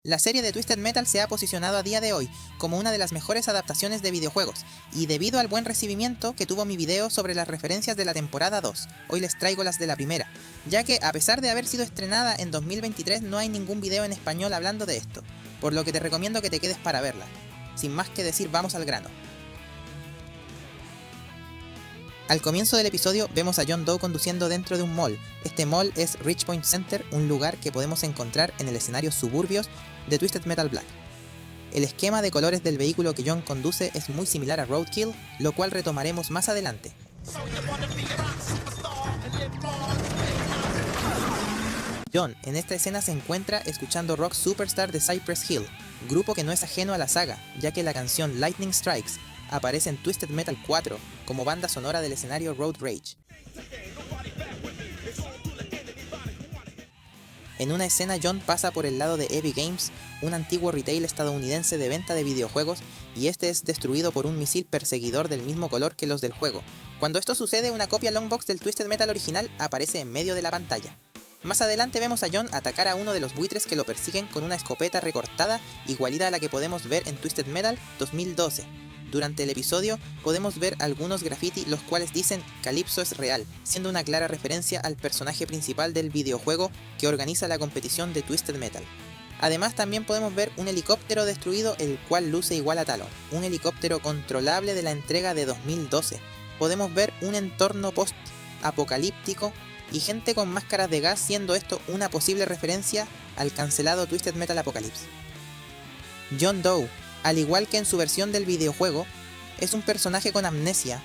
La serie de Twisted Metal se ha posicionado a día de hoy como una de las mejores adaptaciones de videojuegos, y debido al buen recibimiento que tuvo mi video sobre las referencias de la temporada 2, hoy les traigo las de la primera, ya que a pesar de haber sido estrenada en 2023 no hay ningún video en español hablando de esto, por lo que te recomiendo que te quedes para verla. Sin más que decir, vamos al grano. Al comienzo del episodio vemos a John Doe conduciendo dentro de un mall. Este mall es Richpoint Center, un lugar que podemos encontrar en el escenario suburbios de Twisted Metal Black. El esquema de colores del vehículo que John conduce es muy similar a Roadkill, lo cual retomaremos más adelante. John en esta escena se encuentra escuchando Rock Superstar de Cypress Hill, grupo que no es ajeno a la saga, ya que la canción Lightning Strikes aparece en Twisted Metal 4 como banda sonora del escenario Road Rage. En una escena John pasa por el lado de Epic Games, un antiguo retail estadounidense de venta de videojuegos, y este es destruido por un misil perseguidor del mismo color que los del juego. Cuando esto sucede, una copia longbox del Twisted Metal original aparece en medio de la pantalla. Más adelante vemos a John atacar a uno de los buitres que lo persiguen con una escopeta recortada igualita a la que podemos ver en Twisted Metal 2012. Durante el episodio podemos ver algunos graffiti los cuales dicen Calypso es real, siendo una clara referencia al personaje principal del videojuego que organiza la competición de Twisted Metal. Además también podemos ver un helicóptero destruido el cual luce igual a Talon, un helicóptero controlable de la entrega de 2012. Podemos ver un entorno post-apocalíptico y gente con máscaras de gas, siendo esto una posible referencia al cancelado Twisted Metal Apocalypse. John Doe, al igual que en su versión del videojuego, es un personaje con amnesia.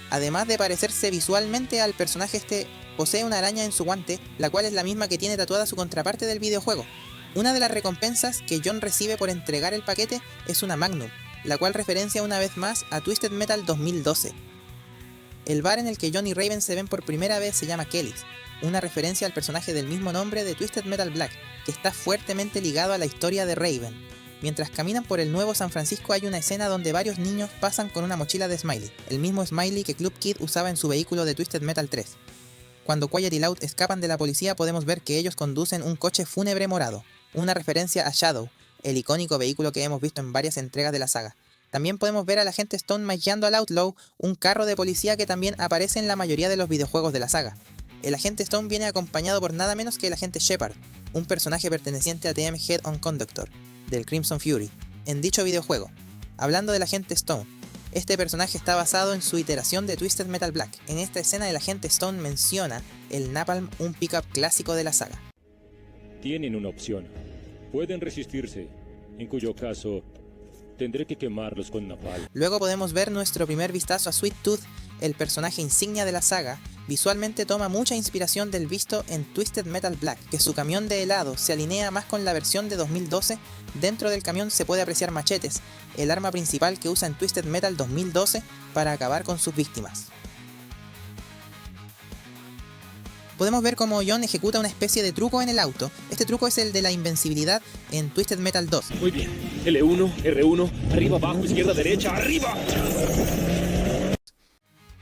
Además de parecerse visualmente al personaje posee una araña en su guante, la cual es la misma que tiene tatuada su contraparte del videojuego. Una de las recompensas que John recibe por entregar el paquete es una Magnum, la cual referencia una vez más a Twisted Metal 2012. El bar en el que John y Raven se ven por primera vez se llama Kelly's, una referencia al personaje del mismo nombre de Twisted Metal Black, que está fuertemente ligado a la historia de Raven. Mientras caminan por el nuevo San Francisco hay una escena donde varios niños pasan con una mochila de Smiley, el mismo Smiley que Club Kid usaba en su vehículo de Twisted Metal 3. Cuando Quiet y Loud escapan de la policía podemos ver que ellos conducen un coche fúnebre morado, una referencia a Shadow, el icónico vehículo que hemos visto en varias entregas de la saga. También podemos ver al agente Stone maquillando al Outlaw, un carro de policía que también aparece en la mayoría de los videojuegos de la saga. El agente Stone viene acompañado por nada menos que el agente Shepard, un personaje perteneciente a TM Head on Conductor, del Crimson Fury, en dicho videojuego. Hablando del agente Stone, este personaje está basado en su iteración de Twisted Metal Black. En esta escena el agente Stone menciona el Napalm, un pickup clásico de la saga. Tienen una opción. Pueden resistirse, en cuyo caso tendré que quemarlos con napalm. Luego podemos ver nuestro primer vistazo a Sweet Tooth, el personaje insignia de la saga. Visualmente toma mucha inspiración del visto en Twisted Metal Black, que su camión de helado se alinea más con la versión de 2012. Dentro del camión se puede apreciar machetes, el arma principal que usa en Twisted Metal 2012 para acabar con sus víctimas. Podemos ver cómo John ejecuta una especie de truco en el auto. Este truco es el de la invencibilidad en Twisted Metal 2. Muy bien. L1, R1, arriba, abajo, izquierda, derecha, arriba.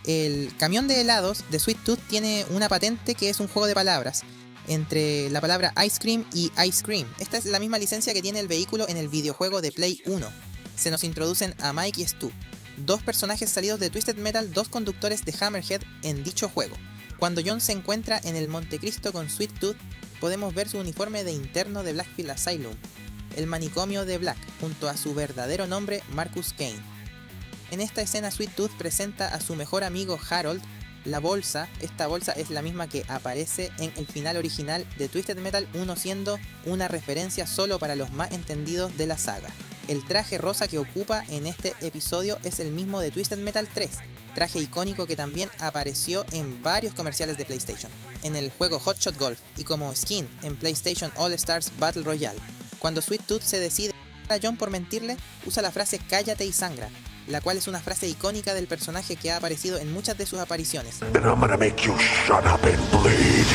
El camión de helados de Sweet Tooth tiene una patente que es un juego de palabras entre la palabra Ice Cream y Ice Cream. Esta es la misma licencia que tiene el vehículo en el videojuego de Play 1. Se nos introducen a Mike y Stu, dos personajes salidos de Twisted Metal, dos conductores de Hammerhead en dicho juego. Cuando John se encuentra en el Montecristo con Sweet Tooth, podemos ver su uniforme de interno de Blackfield Asylum, el manicomio de Black, junto a su verdadero nombre Marcus Kane. En esta escena Sweet Tooth presenta a su mejor amigo Harold la bolsa. Esta bolsa es la misma que aparece en el final original de Twisted Metal 1, siendo una referencia solo para los más entendidos de la saga. El traje rosa que ocupa en este episodio es el mismo de Twisted Metal 3, traje icónico que también apareció en varios comerciales de PlayStation, en el juego Hot Shot Golf y como skin en PlayStation All Stars Battle Royale. Cuando Sweet Tooth se decide a John por mentirle, usa la frase cállate y sangra, la cual es una frase icónica del personaje que ha aparecido en muchas de sus apariciones. And I'm gonna make you shut up and bleed.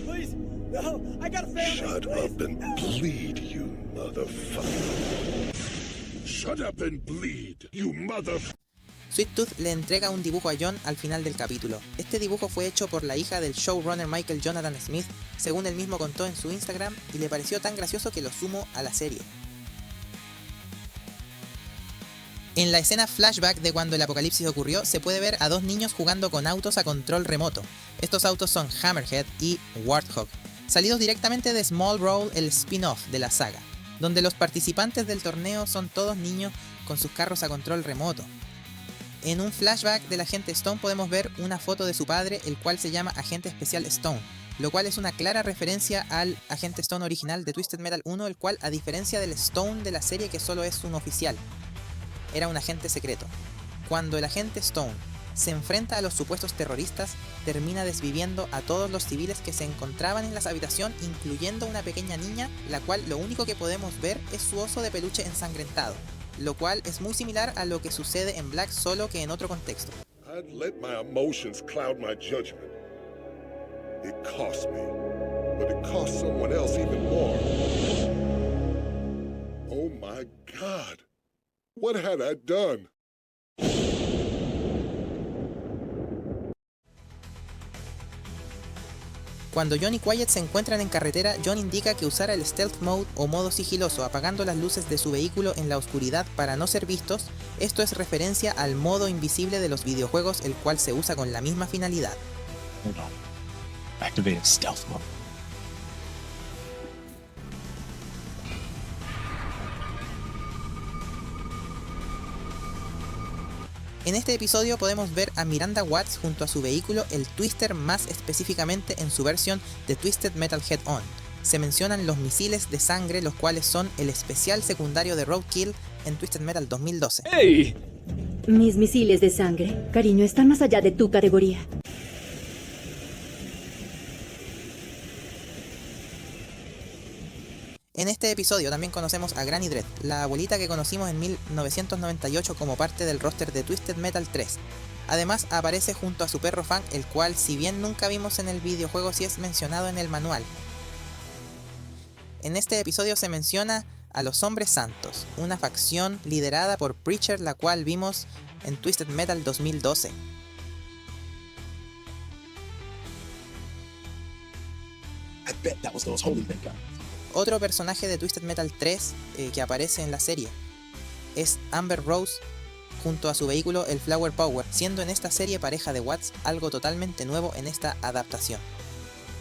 Please, no, I got a family. Shut up and bleed, you motherfucker. Shut up and bleed, you motherfucker. Sweet Tooth le entrega un dibujo a John al final del capítulo. Este dibujo fue hecho por la hija del showrunner Michael Jonathan Smith, según él mismo contó en su Instagram, y le pareció tan gracioso que lo sumó a la serie. En la escena flashback de cuando el apocalipsis ocurrió, se puede ver a dos niños jugando con autos a control remoto. Estos autos son Hammerhead y Warthog, salidos directamente de Small Roll, el spin-off de la saga, donde los participantes del torneo son todos niños con sus carros a control remoto. En un flashback del agente Stone podemos ver una foto de su padre, el cual se llama Agente Especial Stone, lo cual es una clara referencia al Agente Stone original de Twisted Metal 1, el cual, a diferencia del Stone de la serie que solo es un oficial, era un agente secreto. Cuando el agente Stone se enfrenta a los supuestos terroristas, termina desviviendo a todos los civiles que se encontraban en la habitación, incluyendo una pequeña niña, la cual lo único que podemos ver es su oso de peluche ensangrentado, lo cual es muy similar a lo que sucede en Black, solo que en otro contexto. I'd let my emotions cloud my judgment. It cost me, but it cost someone else even more. Oh my God. What had I done? Cuando John y Quiet se encuentran en carretera, John indica que usara el Stealth Mode o modo sigiloso, apagando las luces de su vehículo en la oscuridad para no ser vistos. Esto es referencia al modo invisible de los videojuegos, el cual se usa con la misma finalidad. Hold on. Activate Stealth Mode. En este episodio podemos ver a Miranda Watts junto a su vehículo, el Twister, más específicamente en su versión de Twisted Metal Head-On. Se mencionan los misiles de sangre, los cuales son el especial secundario de Roadkill en Twisted Metal 2012. ¡Hey! Mis misiles de sangre, cariño, están más allá de tu categoría. En este episodio también conocemos a Granny Dread, la abuelita que conocimos en 1998 como parte del roster de Twisted Metal 3. Además aparece junto a su perro Fang, el cual, si bien nunca vimos en el videojuego, sí es mencionado en el manual. En este episodio se menciona a los Hombres Santos, una facción liderada por Preacher, la cual vimos en Twisted Metal 2012. I bet that was those Holy Men guys. Otro personaje de Twisted Metal 3 que aparece en la serie es Amber Rose junto a su vehículo el Flower Power, siendo en esta serie pareja de Watts, algo totalmente nuevo en esta adaptación.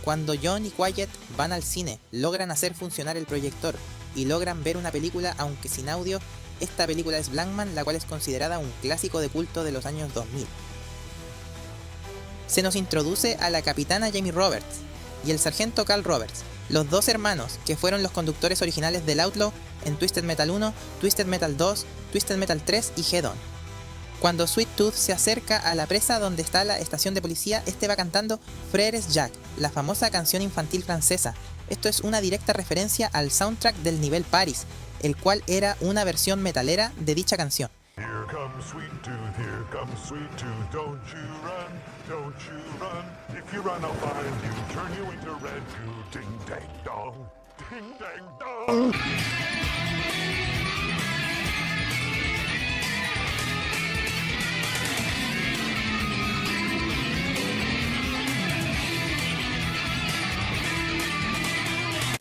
Cuando John y Quiet van al cine, logran hacer funcionar el proyector y logran ver una película, aunque sin audio. Esta película es Blankman, la cual es considerada un clásico de culto de los años 2000. Se nos introduce a la capitana Jamie Roberts y el sargento Carl Roberts, los dos hermanos que fueron los conductores originales del Outlaw en Twisted Metal 1, Twisted Metal 2, Twisted Metal 3 y Head-On. Cuando Sweet Tooth se acerca a la presa donde está la estación de policía, este va cantando Frères Jacques, la famosa canción infantil francesa. Esto es una directa referencia al soundtrack del nivel Paris, el cual era una versión metalera de dicha canción. Here comes Sweet Tooth, here comes Sweet Tooth. Don't you run, don't you run. If you run, I'll find you, turn you into red goo. Ding dang dong, ding dang dong.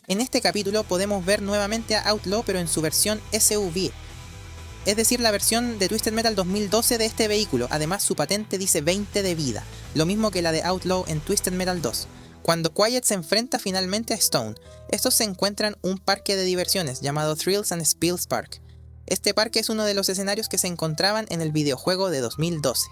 En este capítulo podemos ver nuevamente a Outlaw, pero en su versión SUV, es decir, la versión de Twisted Metal 2012 de este vehículo. Además, su patente dice 20 de vida, lo mismo que la de Outlaw en Twisted Metal 2. Cuando Quiet se enfrenta finalmente a Stone, estos se encuentran un parque de diversiones llamado Thrills and Spills Park. Este parque es uno de los escenarios que se encontraban en el videojuego de 2012.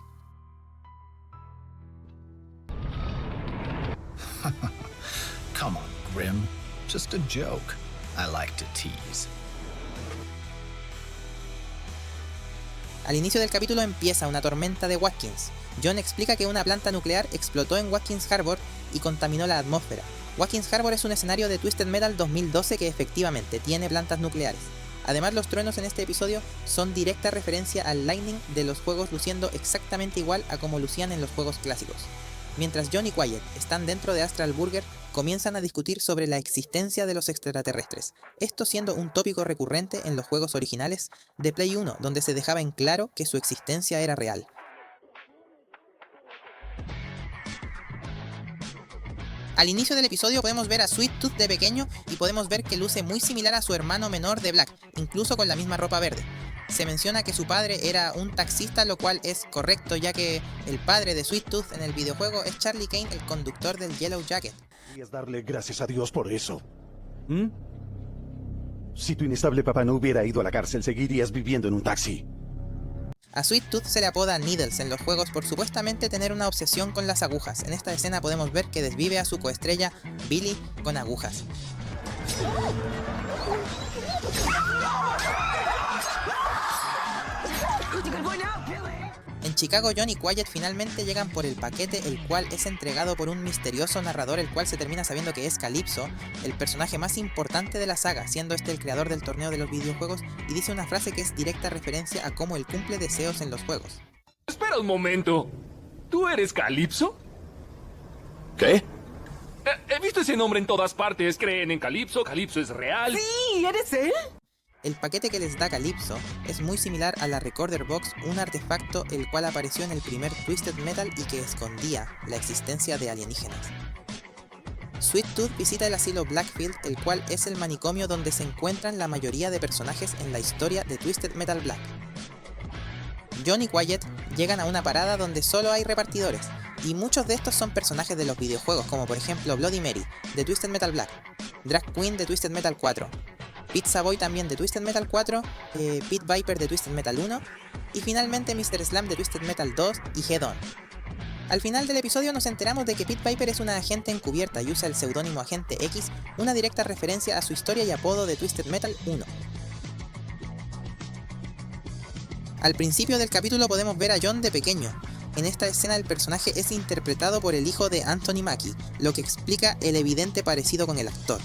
Come on, Grim. Just a joke. I like to tease. Al inicio del capítulo empieza una tormenta de Watkins. John explica que una planta nuclear explotó en Watkins Harbor y contaminó la atmósfera. Watkins Harbor es un escenario de Twisted Metal 2012 que efectivamente tiene plantas nucleares. Además, los truenos en este episodio son directa referencia al Lightning de los juegos, luciendo exactamente igual a como lucían en los juegos clásicos. Mientras John y Quiet están dentro de Astral Burger, comienzan a discutir sobre la existencia de los extraterrestres, esto siendo un tópico recurrente en los juegos originales de Play 1, donde se dejaba en claro que su existencia era real. Al inicio del episodio podemos ver a Sweet Tooth de pequeño y podemos ver que luce muy similar a su hermano menor de Black, incluso con la misma ropa verde. Se menciona que su padre era un taxista, lo cual es correcto, ya que el padre de Sweet Tooth en el videojuego es Charlie Kane, el conductor del Yellow Jacket. Deberías darle gracias a Dios por eso. Si tu inestable papá no hubiera ido a la cárcel, seguirías viviendo en un taxi. A Sweet Tooth se le apoda Needles en los juegos por supuestamente tener una obsesión con las agujas. En esta escena podemos ver que desvive a su coestrella Billy con agujas. En Chicago, John y Quiet finalmente llegan por el paquete, el cual es entregado por un misterioso narrador, el cual se termina sabiendo que es Calypso, el personaje más importante de la saga, siendo este el creador del torneo de los videojuegos, y dice una frase que es directa referencia a cómo él cumple deseos en los juegos. Espera un momento. ¿Tú eres Calypso? ¿Qué? He visto ese nombre en todas partes. Creen en Calypso. Calypso es real. Sí, ¿eres él? El paquete que les da Calypso es muy similar a la Recorder Box, un artefacto el cual apareció en el primer Twisted Metal y que escondía la existencia de alienígenas. Sweet Tooth visita el asilo Blackfield, el cual es el manicomio donde se encuentran la mayoría de personajes en la historia de Twisted Metal Black. John y Quiet llegan a una parada donde solo hay repartidores, y muchos de estos son personajes de los videojuegos, como por ejemplo Bloody Mary, de Twisted Metal Black, Drag Queen de Twisted Metal 4, Pizza Boy también de Twisted Metal 4, Pit Viper de Twisted Metal 1, y finalmente Mr. Slam de Twisted Metal 2 y Head On. Al final del episodio nos enteramos de que Pit Viper es una agente encubierta y usa el seudónimo Agente X, una directa referencia a su historia y apodo de Twisted Metal 1. Al principio del capítulo podemos ver a John de pequeño. En esta escena el personaje es interpretado por el hijo de Anthony Mackie, lo que explica el evidente parecido con el actor.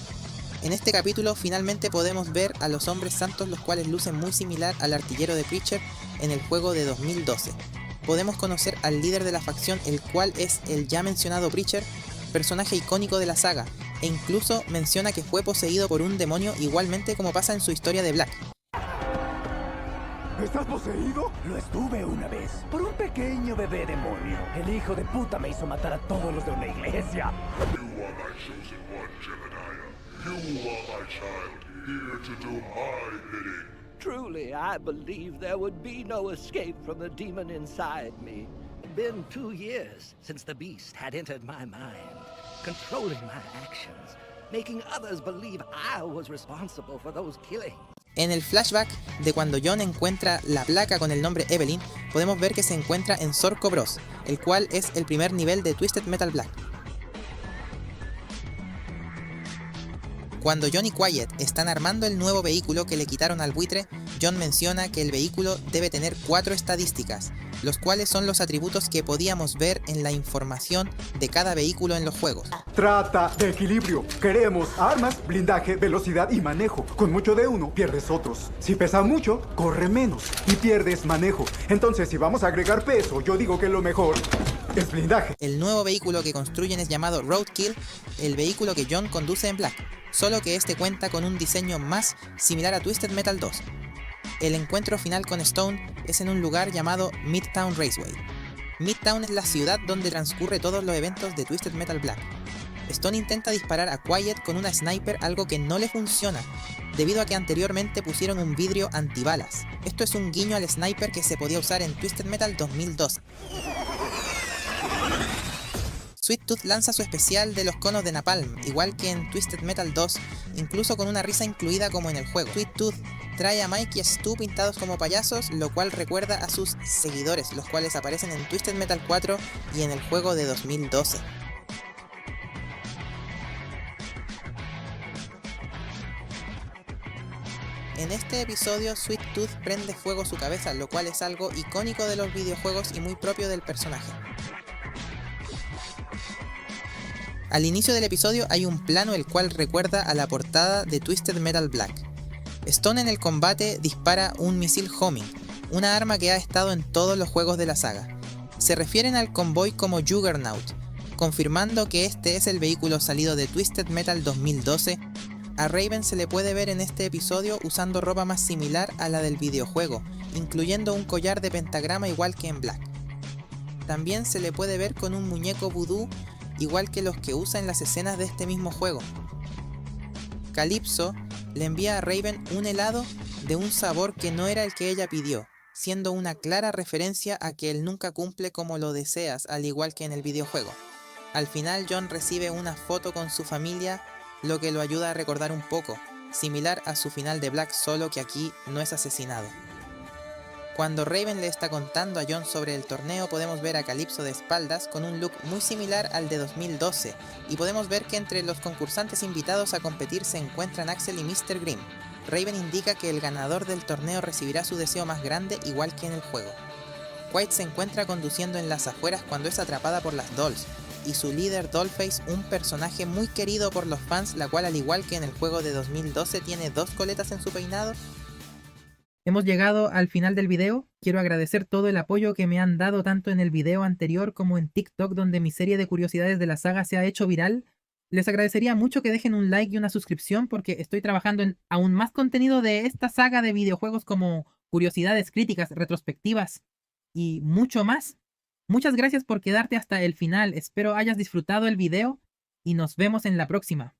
En este capítulo finalmente podemos ver a los hombres santos, los cuales lucen muy similar al artillero de Preacher en el juego de 2012. Podemos conocer al líder de la facción, el cual es el ya mencionado Preacher, personaje icónico de la saga, e incluso menciona que fue poseído por un demonio, igualmente como pasa en su historia de Black. ¿Estás poseído? Lo estuve una vez, por un pequeño bebé demonio. El hijo de puta me hizo matar a todos los de una iglesia. You are my chosen one, Jebediah. You are my child, here to do my bidding. Truly, I believed there would be no escape from the demon inside me. It's been 2 years since the beast had entered my mind, controlling my actions, making others believe I was responsible for those killings. En el flashback de cuando John encuentra la placa con el nombre Evelyn, podemos ver que se encuentra en Zorko Bros, el cual es el primer nivel de Twisted Metal Black. Cuando John y Quiet están armando el nuevo vehículo que le quitaron al buitre, John menciona que el vehículo debe tener 4 estadísticas, los cuales son los atributos que podíamos ver en la información de cada vehículo en los juegos. Trata de equilibrio. Queremos armas, blindaje, velocidad y manejo. Con mucho de uno, pierdes otros. Si pesa mucho, corre menos y pierdes manejo. Entonces, si vamos a agregar peso, yo digo que lo mejor es blindaje. El nuevo vehículo que construyen es llamado Roadkill, el vehículo que John conduce en Black, solo que este cuenta con un diseño más similar a Twisted Metal 2. El encuentro final con Stone es en un lugar llamado Midtown Raceway. Midtown es la ciudad donde transcurre todos los eventos de Twisted Metal Black. Stone intenta disparar a Quiet con una sniper, algo que no le funciona, debido a que anteriormente pusieron un vidrio antibalas. Esto es un guiño al sniper que se podía usar en Twisted Metal 2002. Sweet Tooth lanza su especial de los conos de napalm, igual que en Twisted Metal 2, incluso con una risa incluida como en el juego. Sweet Tooth trae a Mike y a Stu pintados como payasos, lo cual recuerda a sus seguidores, los cuales aparecen en Twisted Metal 4 y en el juego de 2012. En este episodio, Sweet Tooth prende fuego su cabeza, lo cual es algo icónico de los videojuegos y muy propio del personaje. Al inicio del episodio hay un plano el cual recuerda a la portada de Twisted Metal Black. Stone en el combate dispara un misil homing, una arma que ha estado en todos los juegos de la saga. Se refieren al convoy como Juggernaut, Confirmando que este es el vehículo salido de Twisted Metal 2012, a Raven se le puede ver en este episodio usando ropa más similar a la del videojuego, incluyendo un collar de pentagrama igual que en Black. También se le puede ver con un muñeco vudú igual que los que usa en las escenas de este mismo juego. Calypso le envía a Raven un helado de un sabor que no era el que ella pidió, siendo una clara referencia a que él nunca cumple como lo deseas, al igual que en el videojuego. Al final John recibe una foto con su familia, lo que lo ayuda a recordar un poco, similar a su final de Black, solo que aquí no es asesinado. Cuando Raven le está contando a John sobre el torneo, podemos ver a Calypso de espaldas con un look muy similar al de 2012, y podemos ver que entre los concursantes invitados a competir se encuentran Axel y Mr. Grimm. Raven indica que el ganador del torneo recibirá su deseo más grande igual que en el juego. White se encuentra conduciendo en las afueras cuando es atrapada por las Dolls, y su líder Dollface, un personaje muy querido por los fans, la cual al igual que en el juego de 2012 tiene 2 coletas en su peinado. Hemos llegado al final del video. Quiero agradecer todo el apoyo que me han dado tanto en el video anterior como en TikTok, donde mi serie de curiosidades de la saga se ha hecho viral. Les agradecería mucho que dejen un like y una suscripción porque estoy trabajando en aún más contenido de esta saga de videojuegos, como curiosidades, críticas, retrospectivas y mucho más. Muchas gracias por quedarte hasta el final, espero hayas disfrutado el video y nos vemos en la próxima.